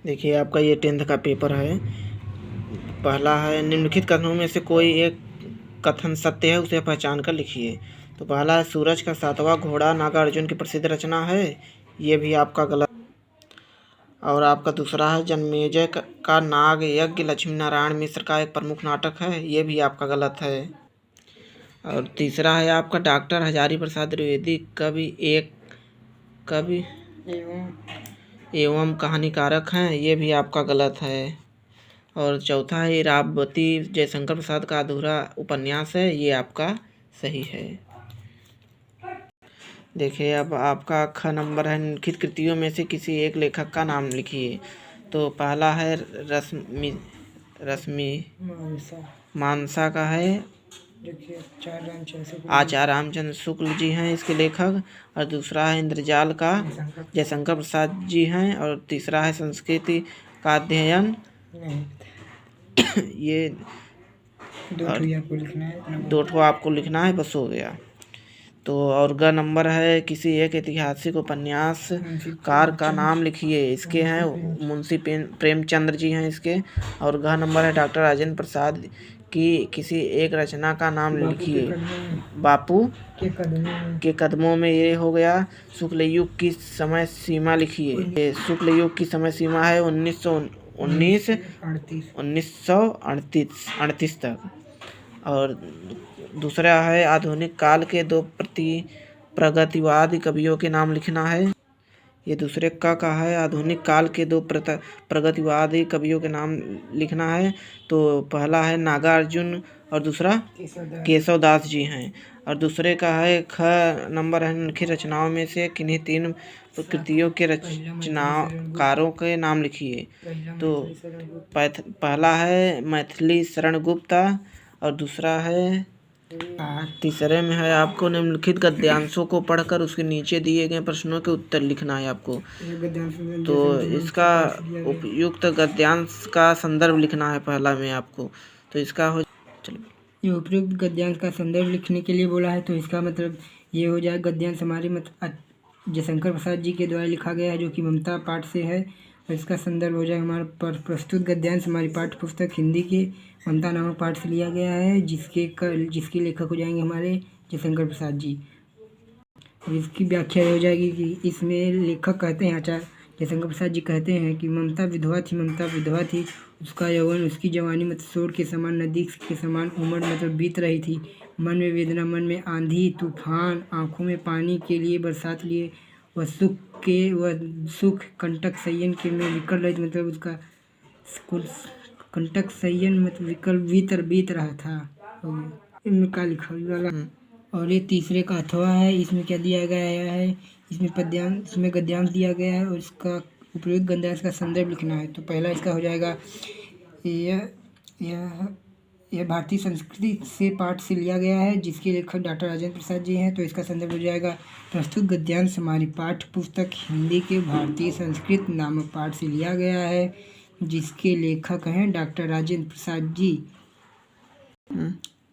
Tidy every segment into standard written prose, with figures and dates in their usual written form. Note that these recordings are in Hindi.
देखिए आपका ये 10th का पेपर है। पहला है निम्नलिखित कथनों में से कोई एक कथन सत्य है, उसे पहचान कर लिखिए। तो पहला है सूरज का सातवां घोड़ा नागार्जुन की प्रसिद्ध रचना है, ये भी आपका गलत। और आपका दूसरा है जन्मेजय का नाग यज्ञ लक्ष्मी नारायण मिश्र का एक प्रमुख नाटक है, ये भी आपका गलत है। और तीसरा है आपका डॉक्टर हजारी प्रसाद द्विवेदी कवि एवं कहानीकारक हैं, ये भी आपका गलत है। और चौथा है इरावती जयशंकर प्रसाद का अधूरा उपन्यास है, ये आपका सही है। देखिए अब आपका ख नंबर है निम्नलिखित कृतियों में से किसी एक लेखक का नाम लिखिए। तो पहला है रश्मि मानसा का है, आचार्य रामचंद्र शुक्ल जी हैं इसके लेखक। और दूसरा है इंद्रजाल का जयशंकर प्रसाद जी हैं। और तीसरा है संस्कृति का अध्ययन, ये दो ठो आपको लिखना है, बस हो गया। तो और ग नंबर है किसी एक ऐतिहासिक उपन्यासकार का नाम लिखिए, इसके हैं मुंशी प्रेमचंद्र जी हैं इसके। और घ नंबर है डॉक्टर राजेंद्र प्रसाद की किसी एक रचना का नाम लिखिए। बापू के कदमों में, ये हो गया। शुक्ल युग की समय सीमा लिखिए। शुक्ल युग की समय सीमा है 1938 तक। और दूसरा है आधुनिक काल के दो प्रगतिवादी कवियों के नाम लिखना है, ये दूसरे का है। आधुनिक काल के दो प्रगतिवादी कवियों के नाम लिखना है। तो पहला है नागार्जुन और दूसरा केशव दास जी हैं। और दूसरे का है ख नंबर है निम्नलिखित रचनाओं में से किन्हीं तीन कृतियों के रचनाकारों के नाम लिखिए। तो पहला है मैथिली शरण गुप्ता और दूसरा है, तीसरे में है आपको निम्नलिखित गद्यांशों को पढ़कर उसके नीचे दिए गए प्रश्नों के उत्तर लिखना है आपको। तो इसका उपयुक्त गद्यांश का संदर्भ लिखना है पहला में आपको। तो इसका हो ये उपयुक्त गद्यांश का संदर्भ लिखने के लिए बोला है, तो इसका मतलब ये हो जाए गद्यांश हमारे जयशंकर प्रसाद जी के द्वारा लिखा गया है, जो कि ममता पाठ से है। और इसका संदर्भ हो जाए हमारा प्रस्तुत गद्यांश हमारी पाठ्य पुस्तक हिंदी के ममता नामक पाठ से लिया गया है, जिसके लेखक हो जाएंगे हमारे जयशंकर प्रसाद जी। और इसकी व्याख्या हो जाएगी कि इसमें लेखक कहते हैं, आचार्य जयशंकर प्रसाद जी कहते हैं कि ममता विधवा थी, उसका यौवन उसकी जवानी मतलब शोर के समान नदी के समान उम्र मतलब बीत रही थी। मन में वेदना, मन में आंधी तूफान, आंखों में पानी के लिए बरसात लिए, वह सुख कंटक संयन के में विकल रही, मतलब उसका कंटक संयन मतलब विकल बीत रहा था। इनका लिखा वाला। और ये तीसरे का अथवा है, इसमें क्या दिया गया है, इसमें गद्यांश दिया गया है और इसका उपयुक्त गद्यांश का संदर्भ लिखना है। तो पहला इसका हो जाएगा यह भारतीय संस्कृति से पाठ से लिया गया है, जिसके लेखक डॉक्टर राजेंद्र प्रसाद जी हैं। तो इसका संदर्भ हो जाएगा प्रस्तुत गद्यांश हमारी पाठ्य पुस्तक हिंदी के भारतीय संस्कृत नामक पाठ से लिया गया है, जिसके लेखक हैं डॉक्टर राजेंद्र प्रसाद जी।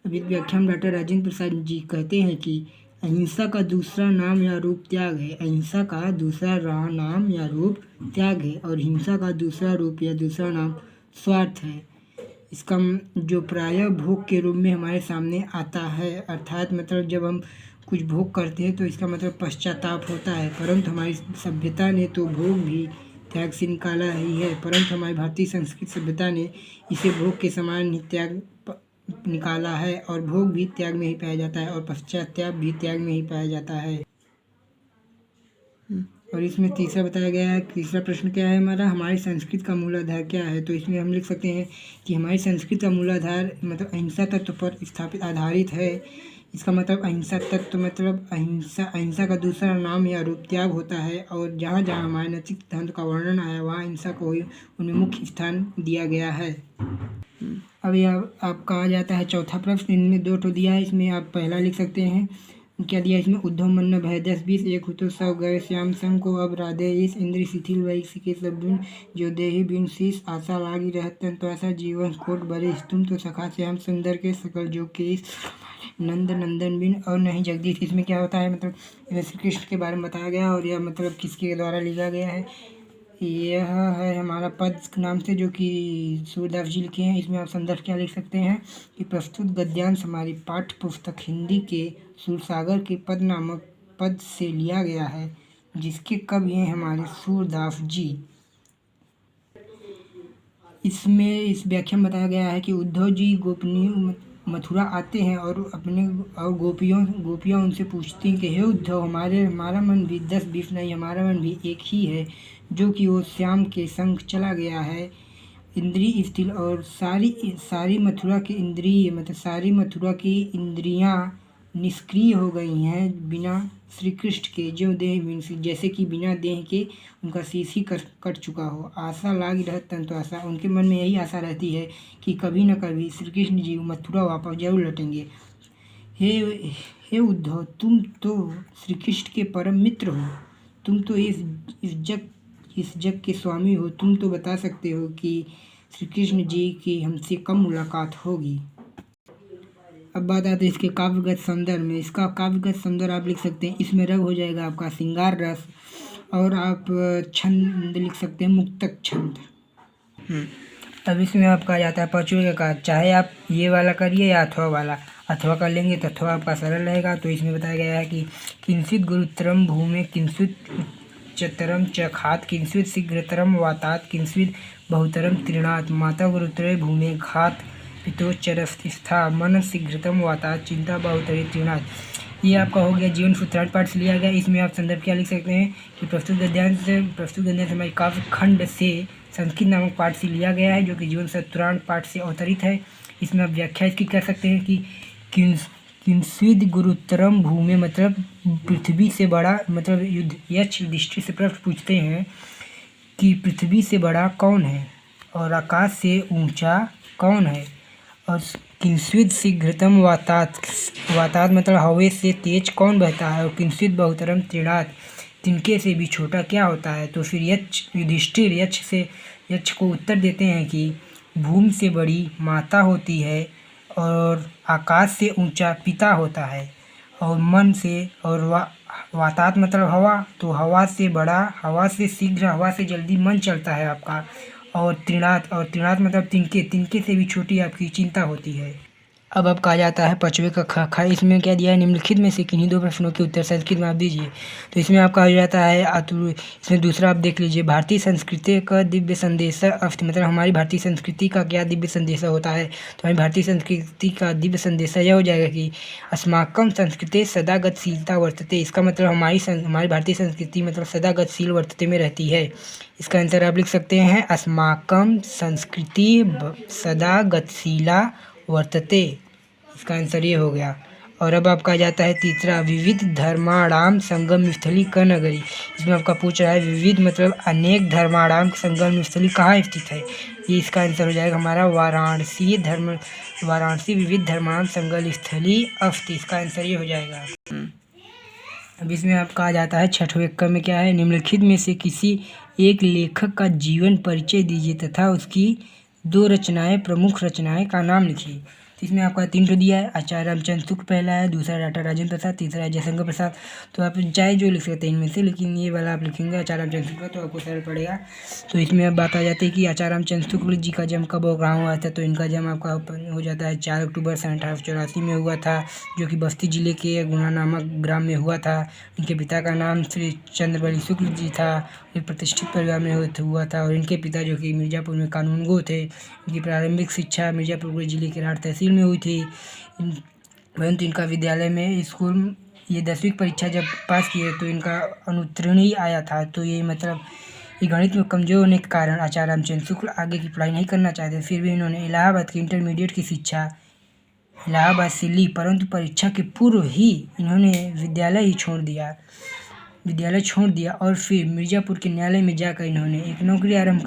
अभी व्याख्या में डॉक्टर राजेंद्र प्रसाद जी कहते हैं कि अहिंसा का दूसरा नाम या रूप त्याग है। अहिंसा का दूसरा नाम या रूप त्याग है और हिंसा का दूसरा रूप या दूसरा नाम स्वार्थ है। इसका जो प्रायः भोग के रूप में हमारे सामने आता है, अर्थात मतलब जब हम कुछ भोग करते हैं तो इसका मतलब पश्चाताप होता है। परंतु हमारी सभ्यता ने तो भोग भी त्याग से निकाला ही है, परंतु हमारी भारतीय संस्कृत सभ्यता ने इसे भोग के समान ही त्याग निकाला है। और भोग भी त्याग में ही पाया जाता है और पश्चाताप भी त्याग में ही पाया जाता है। और इसमें तीसरा बताया गया है, तीसरा प्रश्न क्या है हमारी संस्कृत का मूलाधार क्या है। तो इसमें हम लिख सकते हैं कि हमारी संस्कृत का मूलाधार मतलब अहिंसा तत्व पर स्थापित आधारित है। इसका मतलब अहिंसा तत्व मतलब अहिंसा का दूसरा नाम या रूप त्याग होता है। और जहाँ जहाँ हमारे नैतिक सिद्धांत का वर्णन आया वहाँ अहिंसा को ही उन्हें मुख्य स्थान दिया गया है। अब यह आप कहा जाता है चौथा प्रश्न, इनमें दो तो दिया है, इसमें आप पहला लिख सकते हैं क्या दिया इसमें, उद्धव मन भय 10-20 एक हो तो सब गए श्याम संग को अब राधे इस इंद्र शिथिल वही के सब बिन जो देही बिन शीश आशा लागी रहते तो ऐसा जीवन कोट बरे तुम तो सखा से हम सुंदर के सकल जो के इस नंद नंदन बिन और नहीं जगदीश। इसमें क्या होता है मतलब श्री कृष्ण के बारे में बताया गया और यह मतलब किसके द्वारा लिखा गया है, यह है हमारा पद नाम से, जो कि सूरदास जी लिखे हैं। इसमें आप संदर्भ क्या लिख सकते हैं कि प्रस्तुत गद्यांश हमारी पाठ्य पुस्तक हिंदी के सूरसागर के पद नामक पद से लिया गया है, जिसके कवि हैं हमारे सूरदास जी। इसमें इस व्याख्या में बताया गया है कि उद्धव जी गोपनीय मथुरा आते हैं और गोपियाँ उनसे पूछती हैं कि हे उद्धव, हमारा मन भी 10-20 नहीं, हमारा मन भी एक ही है, जो कि वो श्याम के संग चला गया है। इंद्रिय स्थिल और सारी मथुरा की इंद्रिय मतलब सारी मथुरा की इंद्रियां निष्क्रिय हो गई हैं बिना श्री कृष्ण के, जो देह जैसे कि बिना देह के उनका शीश ही कट चुका हो। आशा लागी रहत तंतु आशा, उनके मन में यही आशा रहती है कि कभी न कभी श्री कृष्ण जी मथुरा वापस जरूर लौटेंगे। हे उद्धव, तुम तो श्री कृष्ण के परम मित्र हो, तुम तो इस जग के स्वामी हो, तुम तो बता सकते हो कि श्री कृष्ण जी की हमसे कब मुलाकात होगी। अब बात आती है इसके काव्यगत सौंदर्य में। इसका काव्यगत सौंदर्य आप लिख सकते हैं, इसमें रग हो जाएगा आपका श्रृंगार रस, और आप छंद लिख सकते हैं मुक्तक छंद। अब इसमें आपका आ जाता है परचुए का, चाहे आप ये वाला करिए या अथवा वाला। अथवा कर लेंगे तो अथवा आपका सरल रहेगा। तो इसमें बताया गया है कि किंचित गुरुतरम भूमि किंचित उच्चतरम चखात किंचित शीघ्रतरम वातात किंचित बहुतरम तृणात माता गुरुतरे भूमि घात पितोच्चरस्थिस्था मन शीघ्रतम वातात चिंता बहुतरी तृणात। ये आपका हो गया जीवन सूत्रांत पाठ से लिया गया। इसमें आप संदर्भ क्या लिख सकते हैं कि प्रस्तुत गद्यांश हमारे काव्य खंड से संस्कृत नामक पाठ से लिया गया है, जो कि जीवन सूत्रांत पाठ से अवतरित है। इसमें आप व्याख्या इसकी कर सकते हैं कि किंचिद गुरुतरम भूमि मतलब पृथ्वी से बड़ा, मतलब यक्ष युधिष्ठिर से प्रश्न पूछते हैं कि पृथ्वी से बड़ा कौन है और आकाश से ऊंचा कौन है। और किंचित शीघ्रतम वातात मतलब हवा से तेज कौन बहता है। और किंचित बहुतरम तृणात तिनके से भी छोटा क्या होता है। तो फिर युधिष्ठिर यक्ष को उत्तर देते हैं कि भूमि से बड़ी माता होती है और आकाश से ऊंचा पिता होता है, और मन से और वातात मतलब हवा, तो हवा से बड़ा, हवा से शीघ्र, हवा से जल्दी मन चलता है आपका। और तृणात मतलब तिनके से भी छोटी आपकी चिंता होती है। अब आपका आ जाता है पचवे का खा। इसमें क्या दिया है, निम्नलिखित में से किन्हीं 2 प्रश्नों के उत्तर संस्कृत में आप दीजिए। तो इसमें आपका आ जाता है इसमें दूसरा आप देख लीजिए, भारतीय संस्कृति का दिव्य संदेश अस्ति, मतलब हमारी भारतीय संस्कृति का क्या दिव्य संदेश होता है। तो हमारी भारतीय संस्कृति का दिव्य संदेश यह हो जाएगा कि अस्माकं संस्कृति सदा गतिशीलता वर्तते। इसका मतलब हमारी भारतीय संस्कृति मतलब सदा गतिशील वर्तते में रहती है। इसका आंसर आप लिख सकते हैं अस्माकं संस्कृति सदा गतिशीला वर्तते। इसका आंसर ये हो गया। और अब आपका आ जाता है तीसरा, विविध धर्माणाम संगम स्थली क नगरी। इसमें आपका पूछ रहा है विविध मतलब अनेक धर्माणाम संगम स्थली कहाँ स्थित है। ये इसका आंसर हो जाएगा हमारा वाराणसी विविध धर्माणाम संगम स्थली अस्ति। इसका आंसर ये हो जाएगा। अब इसमें आपका आ जाता है छठवें क में क्या है, निम्नलिखित में से किसी एक लेखक का जीवन परिचय दीजिए तथा उसकी 2 रचनाएं प्रमुख रचनाएं का नाम लिखिए। तो इसमें आपका 3 तो दिया है, आचार्य रामचंद्र शुक्ल पहला है, दूसरा डॉक्टर राजेंद्र प्रसाद, तीसरा है जयशंकर प्रसाद। तो आप चाहे जो लिख सकते हैं इनमें से, लेकिन ये वाला आप लिखेंगे आचार्य रामचंद्र शुक्ल तो आपको सरल पड़ेगा। तो इसमें अब बात आ जाती है कि आचार्य रामचंद्र शुक्ल जी का जन्म कब और कहाँ हुआ था। तो इनका जन्म आपका हो जाता है 4 अक्टूबर 1884 में हुआ था, जो कि बस्ती जिले के गुना नामक ग्राम में हुआ था। इनके पिता का नाम श्री चंद्रबली शुक्ल जी था, एक प्रतिष्ठित परिवार में हुआ था। और इनके पिता जो कि मिर्ज़ापुर में कानूनगो थे। इनकी प्रारंभिक शिक्षा मिर्ज़ापुर जिले के राठ तहसील में हुई थी। परंतु इनका विद्यालय में स्कूल ये 10वीं परीक्षा जब पास किए तो इनका अनुत्तीर्ण ही आया था। तो ये मतलब ये गणित में कमज़ोर होने के कारण आचार्य रामचंद्र शुक्ल आगे की पढ़ाई नहीं करना चाहते। फिर भी इन्होंने इलाहाबाद की इंटरमीडिएट की शिक्षा इलाहाबाद से ली, परंतु परीक्षा के पूर्व ही इन्होंने विद्यालय छोड़ दिया और फिर मिर्ज़ापुर के न्यायालय में जाकर इन्होंने एक नौकरी आरंभ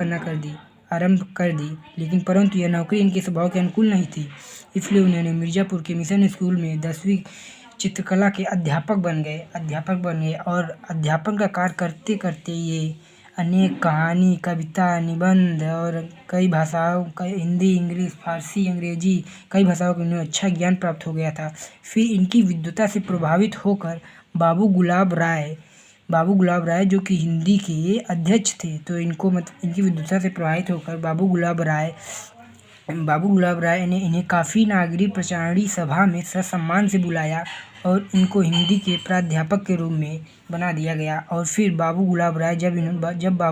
कर दी। लेकिन परंतु यह नौकरी इनके स्वभाव के अनुकूल नहीं थी, इसलिए उन्होंने मिर्ज़ापुर के मिशन स्कूल में 10वीं चित्रकला के अध्यापक बन गए। और अध्यापन का कार्य करते करते ये अनेक कहानी, कविता, निबंध और कई भाषाओं का हिंदी, इंग्लिश, फारसी, अंग्रेजी कई भाषाओं का उन्हें अच्छा ज्ञान प्राप्त हो गया था। फिर इनकी विद्वता से प्रभावित होकर बाबू गुलाब राय बाबू गुलाब राय जो कि हिंदी के अध्यक्ष थे, तो इनको इनकी विद्वता से प्रभावित होकर बाबू गुलाब राय ने इन्हें काफ़ी नागरिक प्रचारणी सभा में ससम्मान से बुलाया और इनको हिंदी के प्राध्यापक के रूप में बना दिया गया। और फिर जब बाबू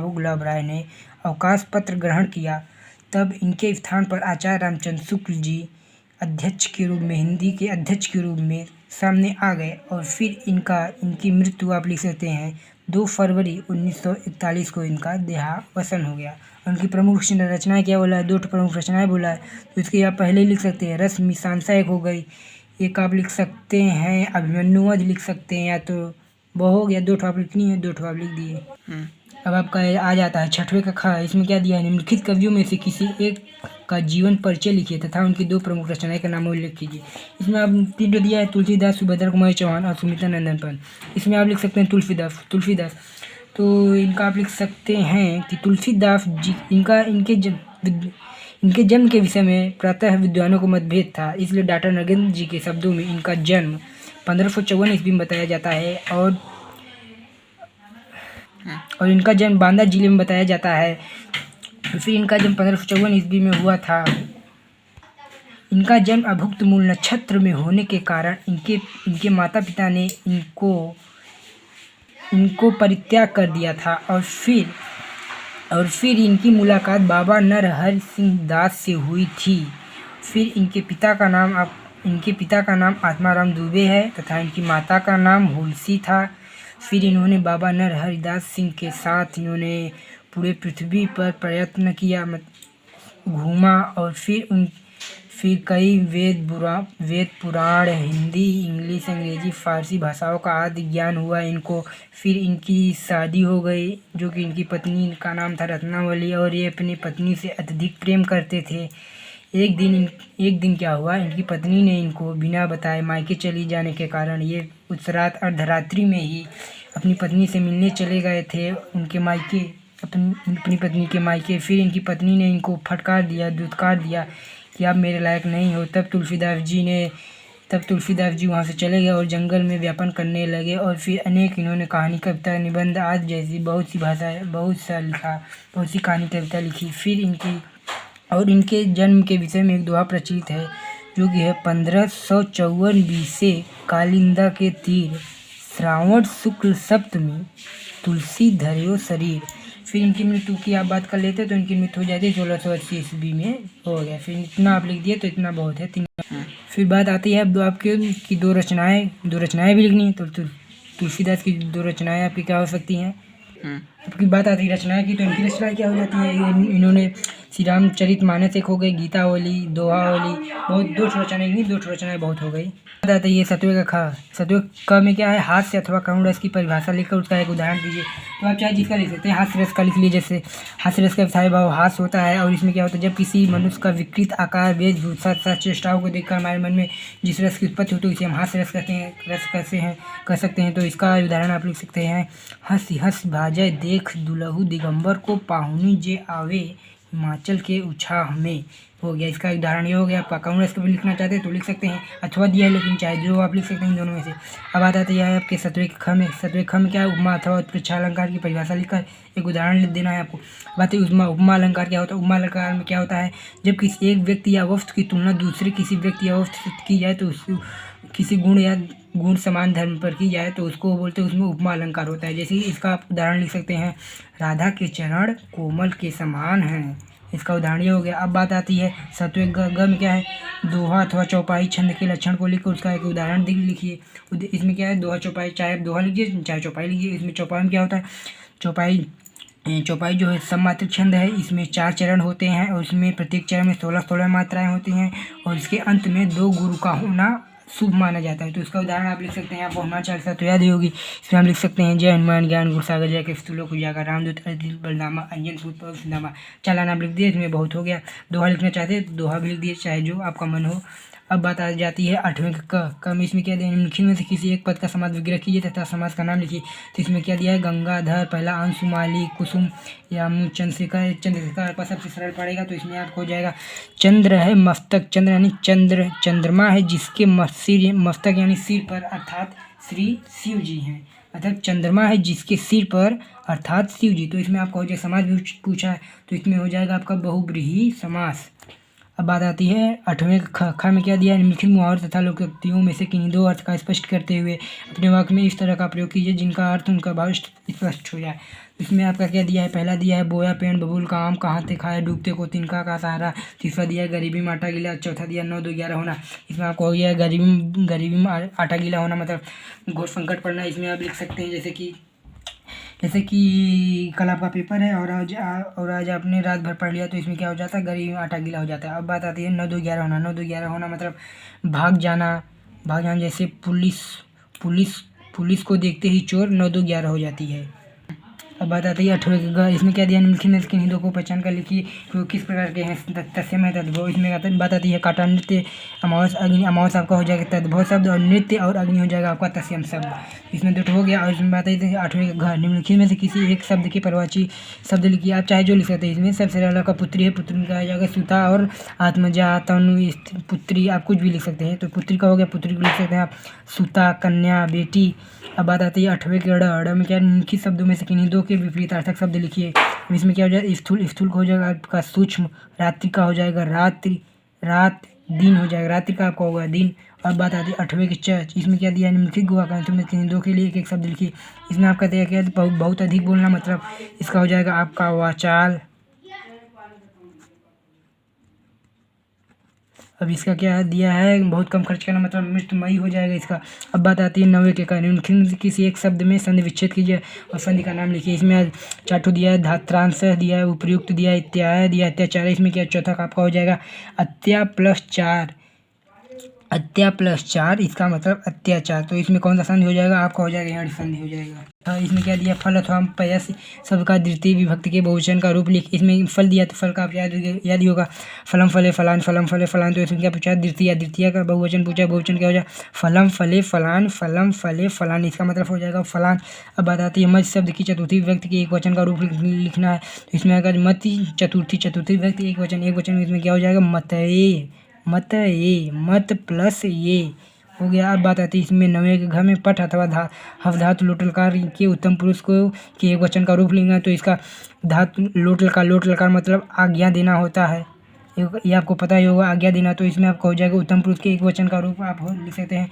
गुलाब राय ने अवकाश पत्र ग्रहण किया, तब इनके स्थान पर आचार्य रामचंद्र शुक्ल जी अध्यक्ष के रूप में, हिंदी के अध्यक्ष के रूप में सामने आ गए। और फिर इनकी मृत्यु आप लिख सकते हैं 2 फरवरी 1941 को इनका देहावसान हो गया। उनकी प्रमुख रचनाएं क्या बोला है, 2 प्रमुख रचनाएं बोला है, तो इसके आप पहले ही लिख सकते हैं रस मीमांसा एक हो गई, एक आप लिख सकते हैं अभिमन्युवध लिख सकते हैं, या तो वो हो गया 2 ठो आप लिखनी है, 2 ठो आप लिख दिए। अब आपका आ जाता है 6वें का ख। इसमें क्या दिया है, निम्नलिखित कवियों में से किसी एक का जीवन परिचय लिखिए तथा उनकी 2 प्रमुख रचनाएं का नाम उल्लेख कीजिए। इसमें आप 3 दिया है, तुलसीदास, सुभद्रा कुमारी चौहान और सुमित्रा नंदन पंत। इसमें आप लिख सकते हैं तुलसीदास। तो इनका आप लिख सकते हैं कि तुलसीदास जी इनके जन्म के विषय में प्रातः विद्वानों को मतभेद था, इसलिए डॉक्टर नरेंद्र जी के शब्दों में इनका जन्म 1554 ईस्वी में बताया जाता है और इनका जन्म बांदा जिले में बताया जाता है। फिर इनका जन्म 1554 ईस्वी में हुआ था। इनका जन्म अभुक्त मूल नक्षत्र में होने के कारण इनके माता पिता ने इनको परित्याग कर दिया था। और फिर इनकी मुलाकात बाबा नरहरि सिंह दास से हुई थी। फिर इनके पिता का नाम आत्माराम दुबे है तथा इनकी माता का नाम हुलसी था। फिर इन्होंने बाबा नरहरि दास सिंह के साथ इन्होंने पूरे पृथ्वी पर प्रयत्न किया, घूमा और फिर कई वेद पुराण, हिंदी, इंग्लिश, अंग्रेजी, फारसी भाषाओं का आदि ज्ञान हुआ इनको। फिर इनकी शादी हो गई, जो कि इनकी पत्नी का नाम था रत्नावली, और ये अपनी पत्नी से अत्यधिक प्रेम करते थे। एक दिन क्या हुआ, इनकी पत्नी ने इनको बिना बताए मायके चली जाने के कारण ये उस रात अर्धरात्रि में ही अपनी पत्नी से मिलने चले गए थे उनके मायके, अपनी पत्नी के मायके। फिर इनकी पत्नी ने इनको फटकार दिया, दुत्कार दिया कि आप मेरे लायक नहीं हो। तब तुलसीदास जी वहाँ से चले गए और जंगल में व्यापन करने लगे। और फिर अनेक इन्होंने कहानी, कविता, निबंध आदि जैसी बहुत सी कहानी, कविता लिखी। फिर इनके जन्म के विषय में एक दोहा प्रचलित है, जो कि है 1554 बीसे कालिंदा के तीर, श्रावण शुक्ल सप्तमी, तुलसी धर्यो शरीर। फिर इनकी मृत्यु की आप बात कर लेते तो इनकी मृत्यु हो जाती है 1680 ईस्वी में हो गया। फिर इतना आप लिख दिए तो इतना बहुत है। फिर बात आती है अब आपकी 2 रचनाएं भी लिखनी है, तो तुलसीदास की 2 रचनाएं आपकी क्या हो सकती हैं। आपकी बात आती है रचनाएं की, तो इनकी रचनाएं क्या हो जाती है, इन्होंने श्री रामचरितमानस एक हो गई, गीतावली, दोहावली, बहुत 2 रचनाएं बहुत हो गई। बात आती है 7वें क में क्या है, हास्य अथवा करुण रस की परिभाषा लिखकर उसका एक उदाहरण दीजिए। तो आप चाहे जिसका लिख सकते हैं, हास्य रस का लिख लीजिए। जैसे हास्य रस का स्थायी भाव हास्य होता है, और इसमें क्या होता है, जब किसी मनुष्य का विकृत आकार, वेशभूषा तथा चेष्टाओं को देखकर हमारे मन में जिस रस की उत्पत्ति होती है उसे हम हास्य रस कह सकते हैं। तो इसका उदाहरण आप लिख सकते हैं, हंस हंस भाजय देख दुलहु दिगंबर को, पाहुनी जे आवे हिमाचल के उछाह में, हो गया। इसका उदाहरण ये हो गया। आपका करुण रस को भी लिखना चाहते हैं तो लिख सकते हैं, अथवा दिया है लेकिन चाहे जो आप लिख सकते हैं इन दोनों में से। अब आता है आपके 7वें ख में क्या है, उपमा अथवा उत्प्रेक्षा अलंकार की परिभाषा लिखकर एक उदाहरण लिख देना है आपको। बात है उपमा अलंकार क्या होता है। उपमा अलंकार में क्या होता है, जब किसी एक व्यक्ति या वस्तु की तुलना दूसरे किसी व्यक्ति या वस्तु से की जाए, तो किसी गुण समान धर्म पर की जाए तो उसको बोलते हैं, उसमें उपमा अलंकार होता है। जैसे इसका आप उदाहरण लिख सकते हैं, राधा के चरण कोमल के समान हैं, इसका उदाहरण ये हो गया। अब बात आती है 7वें ग में क्या है, दोहा अथवा चौपाई छंद के लक्षण को लिखकर उसका एक उदाहरण लिखिए। इसमें क्या है, दोहा चौपाई, चाहे आप दोहा लिखिए चाहे चौपाई लिखिए। इसमें चौपाई में क्या होता है, चौपाई जो है सममात्रिक छंद है। इसमें 4 चरण होते हैं और इसमें प्रत्येक चरण में 16 मात्राएं होती हैं और इसके अंत में 2 गुरु का होना शुभ माना जाता है। तो इसका उदाहरण आप लिख सकते हैं, आपको हनुमान चालीसा तो याद ही होगी। इसमें आप लिख सकते हैं, जय हनुमान ज्ञान गुण सागर, जय कृष्ण लोक उजागर, रामदूत अतुलित बलधामा, अंजन पुत्र सुदामा। चालान आप लिख दिए, इसमें बहुत हो गया। दोहा लिखना चाहते हैं दोहा भी लिख दिए, चाहे जो आपका मन हो। अब बात आ जाती है 8वें क में। इसमें क्या दिया, निम्नलिखित में से किसी एक पद का समास विग्रह कीजिए तथा समास का नाम लिखिए। तो इसमें क्या दिया है, गंगाधर, पहला अंशुमाली, कुसुम या चंद्रशेखर। आपका सबसे सरल पड़ेगा तो इसमें आपको हो जाएगा, चंद्र है मस्तक, चंद्र यानी चंद्रमा है जिसके मस्तक यानी सिर पर, अर्थात श्री शिव जी हैं। मतलब चंद्रमा है जिसके सिर पर अर्थात शिव जी। तो इसमें आपका हो जाएगा समास भी पूछा है, तो इसमें हो जाएगा आपका बहुब्रीहि समास। अब बात आती है 8वें ख में क्या दिया है, निम्नलिखित मुहावरों तथा लोकोक्तियों में से किन्हीं दो अर्थ का स्पष्ट करते हुए अपने वाक्य में इस तरह का प्रयोग कीजिए जिनका अर्थ उनका भाव स्पष्ट हो जाए। इसमें आपका क्या दिया है, पहला दिया है बोया पेड़ बबूल का आम कहाँ से खाए डूबते को तिनका का सहारा। तीसरा दिया है गरीबी में आटा गीला। चौथा दिया 9 2 11 होना। इसमें आपको हो गया गरीबी में आटा गीला होना मतलब घोर संकट पड़ना। इसमें आप लिख सकते हैं जैसे कि कल आपका पेपर है और आज आपने रात भर पढ़ लिया, तो इसमें क्या हो जाता है, गरीबी में आटा गीला हो जाता है। अब बात आती है 9 2 11 होना। 9 2 11 होना मतलब भाग जाना। जैसे पुलिस को देखते ही चोर 9 2 11 हो जाती है। अब बात आती है 8वें ग। इसमें क्या दिया, निम्नलिखित में से किन्हीं दो को पहचान कर लिखिए तो किस प्रकार के हैं तत्सम है तद्भव। इसमें बात आती है काटा नृत्य अमावस अग्नि। अमावस आपका हो जाएगा तद्भव शब्द और नृत्य और अग्नि हो जाएगा आपका तत्सम शब्द। इसमें दो हो गया। और इसमें बात आई थी 8वें घ। निम्नलिखित में से किसी एक शब्द के परवाची शब्द लिखिए, आप चाहे जो लिख सकते हैं। इसमें सबसे पहला का पुत्री है, पुत्री का आ जाएगा सुता और आत्मजा तनु पुत्री, आप कुछ भी लिख सकते हैं। तो पुत्री का हो गया, पुत्री को लिख सकते हैं आप सुता कन्या बेटी। अब बात आती है 8वें के अड़ में क्या, निम्नलिखित शब्दों में से किन्हीं दो के विपरीतार्थक शब्द लिखिए। इसमें क्या हो जाएगा, स्थूल का हो जाएगा आपका सूक्ष्म, रात्रि का हो जाएगा रात्रि, रात, दिन हो जाएगा, रात्रि का आपका होगा दिन। अब बात आती है 8वें के च। इसमें क्या दिया, निम्नलिखित गुवाकांक्षों में किन्हीं दो के लिए एक एक शब्द लिखिए। इसमें आपका दिया क्या है, बहुत अधिक बोलना मतलब इसका हो जाएगा आपका वाचाल। अब इसका क्या दिया है, बहुत कम खर्च करना मतलब मृत्युमयी हो जाएगा इसका। अब बात आती है 9वें के कारण, निम्नलिखित किसी एक शब्द में संधि विच्छेद कीजिए और संधि का नाम लिखिए। इसमें चाटू दिया है, धात्रांश दिया है, उपयुक्त दिया है, इत्याय दिया है, अत्याचार। इसमें क्या चौथा का आपका हो जाएगा अत्या प्लस 4। अत्या प्लस 4 इसका मतलब अत्याचार। तो इसमें कौन सा संधि हो जाएगा, आपका हो जाएगा यहाँ संधि हो जाएगा। इसमें क्या दिया, फल अथवा पयस शब्द का द्वितीय विभक्ति के बहुवचन का रूप लिख। इसमें फल दिया तो फल का आप याद ही होगा, फलम फले फलान, फलम फले फलान। तो इसमें क्या पूछा, द्वितीय का बहुवचन पूछा, बहुवचन क्या हो जाए फलम फले फलान, फलम फले फलान, इसका मतलब हो जाएगा फलान। अब बात आती है मत शब्द की चतुर्थी विभक्ति के एक वचन का रूप लिखना है। तो इसमें अगर मत चतुर्थी विभक्ति एक वचन इसमें क्या हो जाएगा मत प्लस ये हो गया। अब बात आती है इसमें 9वें के घ में पठ अथवा हवधातु लोटलकार के उत्तम पुरुष को के एक वचन का रूप लेंगे। तो इसका धातु लोटलकार मतलब आज्ञा देना होता है, ये आपको पता ही होगा आज्ञा देना। तो इसमें आपका हो जाएगा उत्तम पुरुष के एक वचन का रूप आप लिख सकते हैं।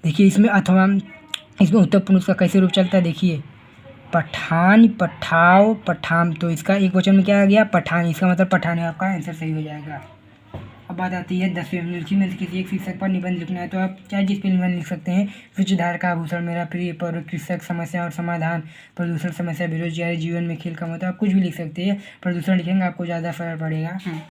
देखिए इसमें अथवा इसमें उत्तम पुरुष का कैसे रूप चलता है, देखिए पठान, पठाओ, पठाम। तो इसका एक वचन में क्या आ गया, पठान, इसका मतलब पठान है, आपका आंसर सही हो जाएगा। अब बात आती है 10वें में, किसी एक शीर्षक पर निबंध लिखना है। तो आप चाहे जिस पे निबंध लिख सकते हैं, विचारधारा का आभूषण, मेरा प्रिय पर्व, कृषक, समस्या और समाधान, प्रदूषण समस्या, बेरोजगारी, जीवन में खेल का मतलब, आप कुछ भी लिख सकते हैं। प्रदूषण लिखेंगे आपको ज़्यादा फर्क पड़ेगा।